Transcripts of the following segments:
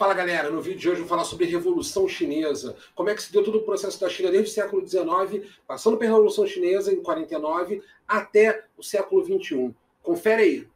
Fala galera, no vídeo de hoje eu vou falar sobre a Revolução Chinesa, como é que se deu todo o processo da China desde o século XIX, passando pela Revolução Chinesa em 49 até o século XXI. Confere aí.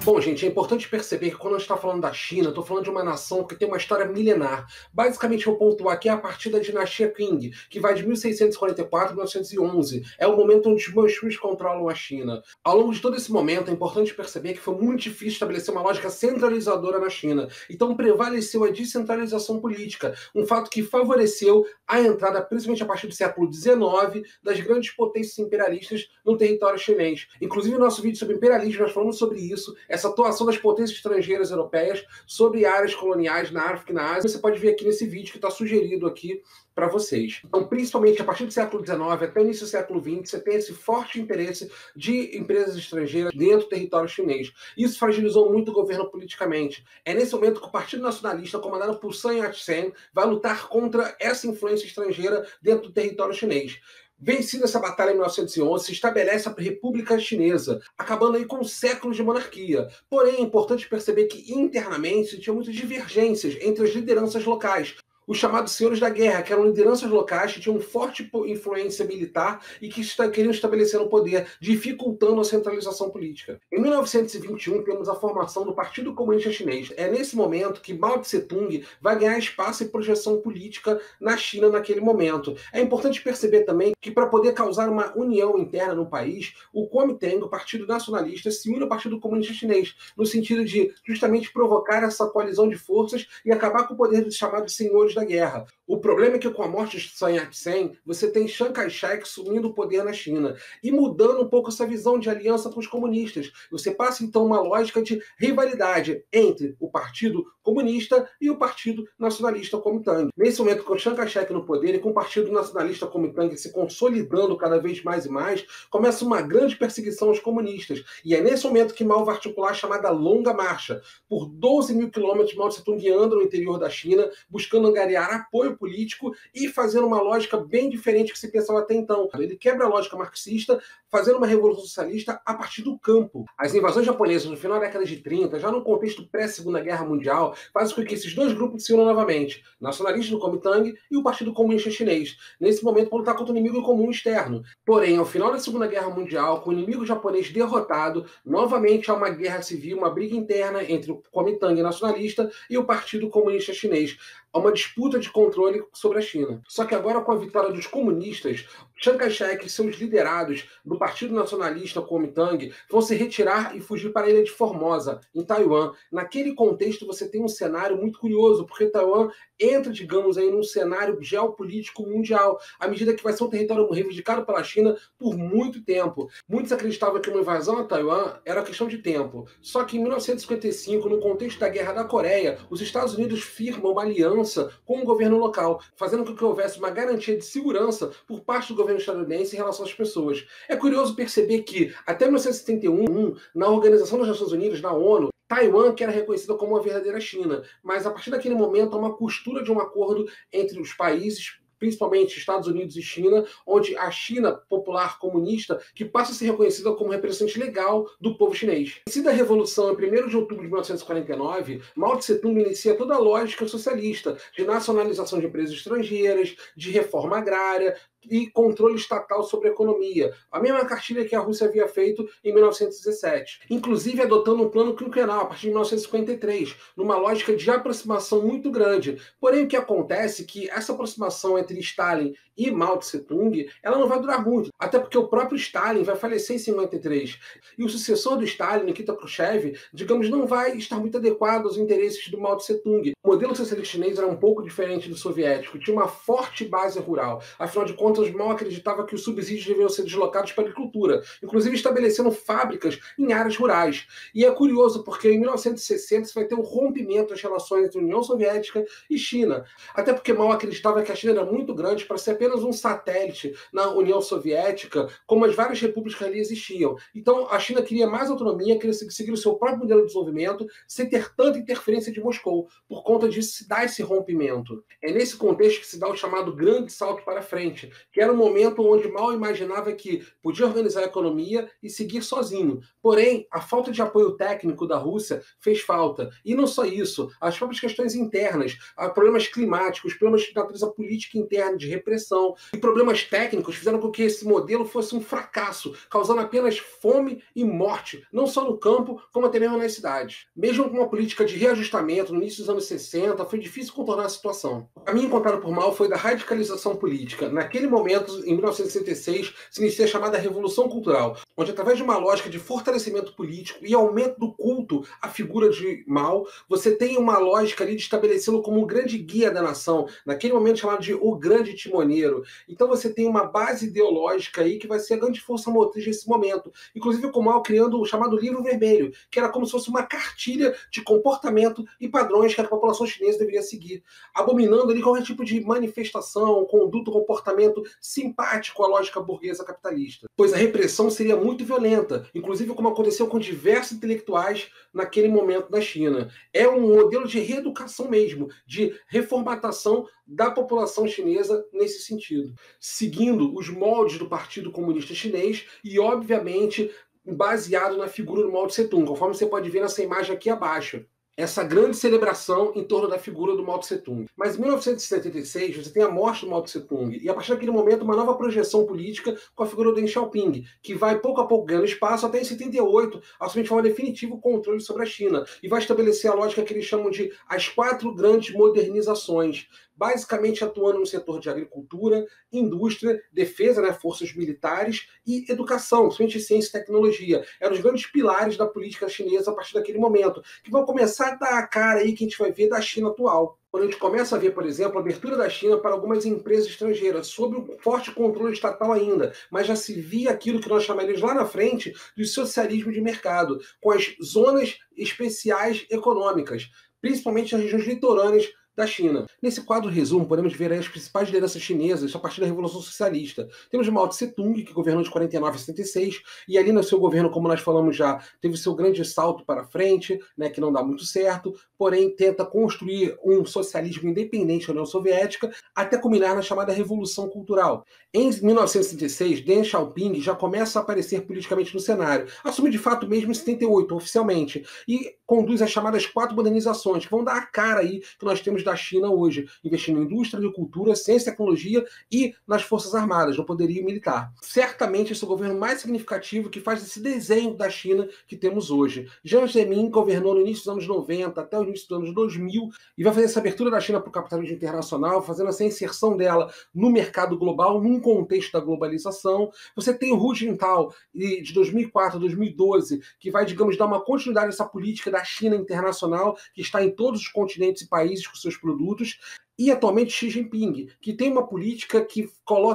Bom, gente, é importante perceber que quando a gente está falando da China, estou falando de uma nação que tem uma história milenar. Basicamente, eu vou pontuar aqui a partir da dinastia Qing, que vai de 1644 a 1911. É o momento onde os manchus controlam a China. Ao longo de todo esse momento, é importante perceber que foi muito difícil estabelecer uma lógica centralizadora na China. Então, prevaleceu a descentralização política, um fato que favoreceu a entrada, principalmente a partir do século XIX, das grandes potências imperialistas no território chinês. Inclusive, no nosso vídeo sobre imperialismo, nós falamos sobre isso, essa atuação das potências estrangeiras europeias sobre áreas coloniais na África e na Ásia. Você pode ver aqui nesse vídeo que está sugerido aqui para vocês. Então, principalmente a partir do século XIX até o início do século XX, você tem esse forte interesse de empresas estrangeiras dentro do território chinês. Isso fragilizou muito o governo politicamente. É nesse momento que o Partido Nacionalista, comandado por Sun Yat-sen, vai lutar contra essa influência estrangeira dentro do território chinês. Vencida essa batalha em 1911, se estabelece a República Chinesa, acabando aí com séculos de monarquia. Porém, é importante perceber que internamente tinha muitas divergências entre as lideranças locais. Os chamados senhores da guerra, que eram lideranças locais que tinham forte influência militar e que queriam estabelecer o poder, dificultando a centralização política. Em 1921, temos a formação do Partido Comunista Chinês. É nesse momento que Mao Tse-tung vai ganhar espaço e projeção política na China naquele momento. É importante perceber também que, para poder causar uma união interna no país, o Kuomintang, o Partido Nacionalista, se une ao Partido Comunista Chinês, no sentido de justamente provocar essa coalizão de forças e acabar com o poder dos chamados senhores da guerra. O problema é que com a morte de Sun Yat-sen, você tem Chiang Kai-shek sumindo o poder na China e mudando um pouco essa visão de aliança com os comunistas. Você passa então uma lógica de rivalidade entre o Partido Comunista e o Partido Nacionalista Kuomintang. Nesse momento, com Chiang Kai-shek no poder e com o Partido Nacionalista Kuomintang se consolidando cada vez mais e mais, começa uma grande perseguição aos comunistas. E é nesse momento que Mao vai articular a chamada Longa Marcha. Por 12 mil quilômetros, Mao Tse-tung anda no interior da China, buscando angariar apoio político e fazendo uma lógica bem diferente que se pensava até então. Ele quebra a lógica marxista, fazendo uma revolução socialista a partir do campo. As invasões japonesas no final da década de 30, já no contexto pré-Segunda Guerra Mundial, fazem com que esses dois grupos se unam novamente, nacionalistas do Kuomintang e o Partido Comunista Chinês, nesse momento para lutar contra o inimigo comum externo. Porém, ao final da Segunda Guerra Mundial, com o inimigo japonês derrotado, novamente há uma guerra civil, uma briga interna entre o Kuomintang nacionalista e o Partido Comunista Chinês. Há uma disputa de controle sobre a China. Só que agora, com a vitória dos comunistas, Chiang Kai-shek e seus liderados do Partido Nacionalista Kuomintang vão se retirar e fugir para a ilha de Formosa, em Taiwan. Naquele contexto, você tem um cenário muito curioso, porque Taiwan entra, digamos, aí num cenário geopolítico mundial, à medida que vai ser um território reivindicado pela China por muito tempo. Muitos acreditavam que uma invasão a Taiwan era questão de tempo. Só que em 1955, no contexto da Guerra da Coreia, os Estados Unidos firmam uma aliança com o governo local, fazendo com que houvesse uma garantia de segurança por parte do governo estadunidense em relação às pessoas. É curioso perceber que, até 1971, na Organização das Nações Unidas, na ONU, Taiwan, que era reconhecida como uma verdadeira China, mas a partir daquele momento há uma costura de um acordo entre os países, principalmente Estados Unidos e China, onde a China popular comunista, que passa a ser reconhecida como representante legal do povo chinês. Vencida a Revolução em 1º de outubro de 1949, Mao Tse-tung inicia toda a lógica socialista de nacionalização de empresas estrangeiras, de reforma agrária e controle estatal sobre a economia, a mesma cartilha que a Rússia havia feito em 1917, inclusive adotando um plano quinquenal a partir de 1953, numa lógica de aproximação muito grande. Porém, o que acontece é que essa aproximação entre Stalin e Mao Tse-tung, ela não vai durar muito, até porque o próprio Stalin vai falecer em 53, e o sucessor do Stalin, Nikita Khrushchev, digamos, não vai estar muito adequado aos interesses do Mao Tse-tung. O modelo socialista chinês era um pouco diferente do soviético, tinha uma forte base rural, afinal de contas, Mao acreditava que os subsídios deveriam ser deslocados para a agricultura, inclusive estabelecendo fábricas em áreas rurais. E é curioso porque em 1960 você vai ter um rompimento das relações entre a União Soviética e China, até porque Mao acreditava que a China era muito grande para ser apenas um satélite na União Soviética, como as várias repúblicas ali existiam. Então a China queria mais autonomia, queria seguir o seu próprio modelo de desenvolvimento, sem ter tanta interferência de Moscou. Por conta disso se dá esse rompimento. É nesse contexto que se dá o chamado grande salto para frente, que era um momento onde Mao imaginava que podia organizar a economia e seguir sozinho. Porém, a falta de apoio técnico da Rússia fez falta. E não só isso, as próprias questões internas, problemas climáticos, problemas de natureza política interna, de repressão, e problemas técnicos fizeram com que esse modelo fosse um fracasso, causando apenas fome e morte, não só no campo, como até mesmo nas cidades. Mesmo com uma política de reajustamento no início dos anos 60, foi difícil contornar a situação. O caminho encontrado por Mao foi da radicalização política. Naquele momento, em 1966, se inicia a chamada Revolução Cultural, onde através de uma lógica de fortalecimento político e aumento do culto à figura de Mao, você tem uma lógica ali de estabelecê-lo como um grande guia da nação, naquele momento chamado de o grande timoneiro. Então você tem uma base ideológica aí que vai ser a grande força motriz desse momento. Inclusive com Mao criando o chamado Livro Vermelho, que era como se fosse uma cartilha de comportamento e padrões que a população chinesa deveria seguir, abominando ali qualquer tipo de manifestação, conduta, comportamento simpático à lógica burguesa capitalista. Pois a repressão seria muito violenta, inclusive como aconteceu com diversos intelectuais naquele momento na China. É um modelo de reeducação mesmo, de reformatação da população chinesa nesse sentido, seguindo os moldes do Partido Comunista Chinês e, obviamente, baseado na figura do Mao Tse-tung, conforme você pode ver nessa imagem aqui abaixo. Essa grande celebração em torno da figura do Mao Tse-tung. Mas em 1976, você tem a morte do Mao Tse-tung, e a partir daquele momento uma nova projeção política com a figura do Deng Xiaoping, que vai pouco a pouco ganhando espaço até em 78, assumir de forma definitiva o controle sobre a China, e vai estabelecer a lógica que eles chamam de as 4 grandes modernizações, basicamente atuando no setor de agricultura, indústria, defesa, né, forças militares e educação, principalmente ciência e tecnologia. Eram os grandes pilares da política chinesa a partir daquele momento, que vão começar a dar a cara aí que a gente vai ver da China atual. Quando a gente começa a ver, por exemplo, a abertura da China para algumas empresas estrangeiras, sob um forte controle estatal ainda, mas já se via aquilo que nós chamaríamos lá na frente de socialismo de mercado, com as zonas especiais econômicas, principalmente nas regiões litorâneas da China. Nesse quadro resumo, podemos ver aí as principais lideranças chinesas a partir da Revolução Socialista. Temos Mao Tse-tung, que governou de 49 a 76, e ali no seu governo, como nós falamos já, teve o seu grande salto para frente, né, que não dá muito certo, porém tenta construir um socialismo independente da União Soviética, até culminar na chamada Revolução Cultural. Em 1976, Deng Xiaoping já começa a aparecer politicamente no cenário, assume de fato mesmo em 78, oficialmente, e conduz as chamadas 4 modernizações, que vão dar a cara aí que nós temos da China hoje, investindo em indústria, agricultura, ciência e tecnologia e nas forças armadas, no poderio militar. Certamente esse é o governo mais significativo que faz esse desenho da China que temos hoje. Jiang Zemin governou no início dos anos 90 até o início dos anos 2000 e vai fazer essa abertura da China para o capitalismo internacional, fazendo essa inserção dela no mercado global, num contexto da globalização. Você tem o Hu Jintao, de 2004 a 2012, que vai, digamos, dar uma continuidade a essa política da China internacional, que está em todos os continentes e países com seus produtos, e atualmente Xi Jinping, que tem uma política que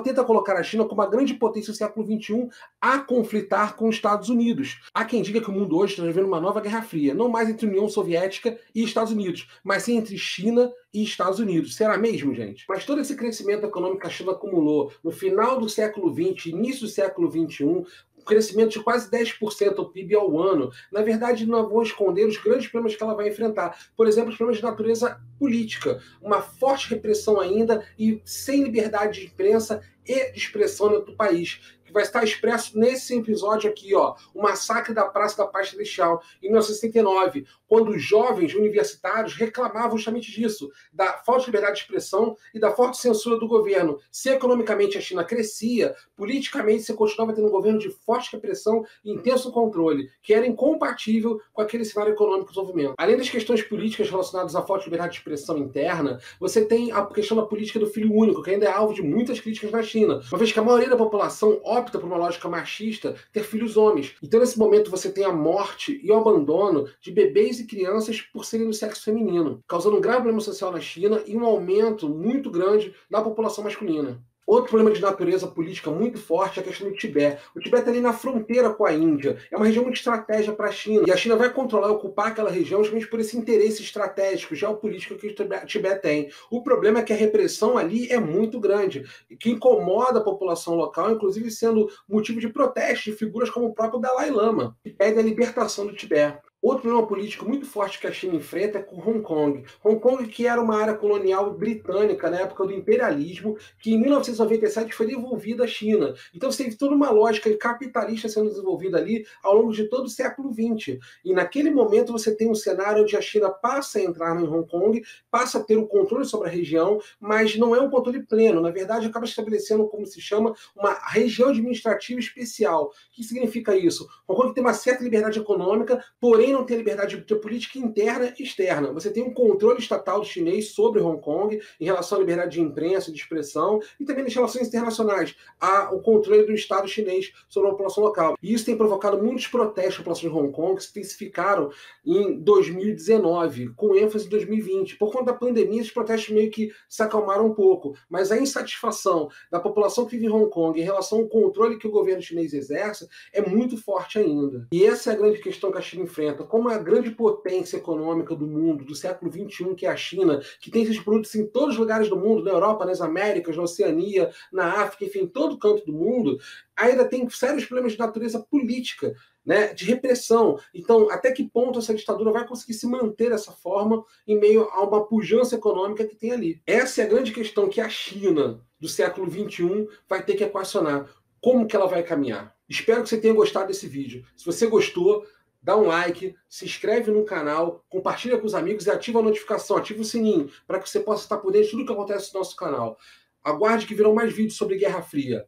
tenta colocar a China como uma grande potência do século XXI a conflitar com os Estados Unidos. Há quem diga que o mundo hoje está vivendo uma nova Guerra Fria, não mais entre União Soviética e Estados Unidos, mas sim entre China e Estados Unidos. Será mesmo, gente? Mas todo esse crescimento econômico que a China acumulou no final do século XX, início do século XXI, um crescimento de quase 10% do PIB ao ano, na verdade não vão esconder os grandes problemas que ela vai enfrentar. Por exemplo, os problemas de natureza política, uma forte repressão ainda e sem liberdade de imprensa e de expressão dentro do país, que vai estar expresso nesse episódio aqui, ó, o massacre da Praça da Paz Celestial, em 1969, quando os jovens universitários reclamavam justamente disso, da falta de liberdade de expressão e da forte censura do governo. Se economicamente a China crescia, politicamente você continuava tendo um governo de forte repressão e intenso controle, que era incompatível com aquele cenário econômico de desenvolvimento. Além das questões políticas relacionadas à forte liberdade de expressão interna, você tem a questão da política do filho único, que ainda é alvo de muitas críticas na China, uma vez que a maioria da população opta por uma lógica machista ter filhos homens. Então, nesse momento, você tem a morte e o abandono de bebês e crianças por serem do sexo feminino, causando um grave problema social na China e um aumento muito grande da população masculina. Outro problema de natureza política muito forte é a questão do Tibete. O Tibete está ali na fronteira com a Índia. É uma região muito estratégica para a China. E a China vai controlar e ocupar aquela região justamente por esse interesse estratégico, geopolítico que o Tibete tem. O problema é que a repressão ali é muito grande, que incomoda a população local, inclusive sendo motivo de protesto de figuras como o próprio Dalai Lama, que pede a libertação do Tibete. Outro problema político muito forte que a China enfrenta é com Hong Kong. Hong Kong, que era uma área colonial britânica na época do imperialismo, que em 1997 foi devolvida à China. Então você teve toda uma lógica capitalista sendo desenvolvida ali ao longo de todo o século XX. E naquele momento você tem um cenário onde a China passa a entrar em Hong Kong, passa a ter o controle sobre a região, mas não é um controle pleno. Na verdade, acaba estabelecendo, como se chama, uma região administrativa especial. O que significa isso? Hong Kong tem uma certa liberdade econômica, porém não tem liberdade de política interna e externa. Você tem um controle estatal chinês sobre Hong Kong em relação à liberdade de imprensa, de expressão e também nas relações internacionais. Há o controle do Estado chinês sobre a população local. E isso tem provocado muitos protestos da população de Hong Kong, que se intensificaram em 2019, com ênfase em 2020. Por conta da pandemia, esses protestos meio que se acalmaram um pouco, mas a insatisfação da população que vive em Hong Kong em relação ao controle que o governo chinês exerce é muito forte ainda. E essa é a grande questão que a China enfrenta. Como a grande potência econômica do mundo, do século XXI, que é a China, que tem esses produtos em todos os lugares do mundo, na Europa, nas Américas, na Oceania, na África, enfim, em todo canto do mundo, ainda tem sérios problemas de natureza política, né, de repressão. Então, até que ponto essa ditadura vai conseguir se manter dessa forma em meio a uma pujança econômica que tem ali? Essa é a grande questão que a China do século XXI vai ter que equacionar. Como que ela vai caminhar? Espero que você tenha gostado desse vídeo. Se você gostou, dá um like, se inscreve no canal, compartilha com os amigos e ativa a notificação, ativa o sininho, para que você possa estar por dentro de tudo que acontece no nosso canal. Aguarde que virão mais vídeos sobre Guerra Fria.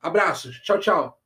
Abraços, tchau, tchau.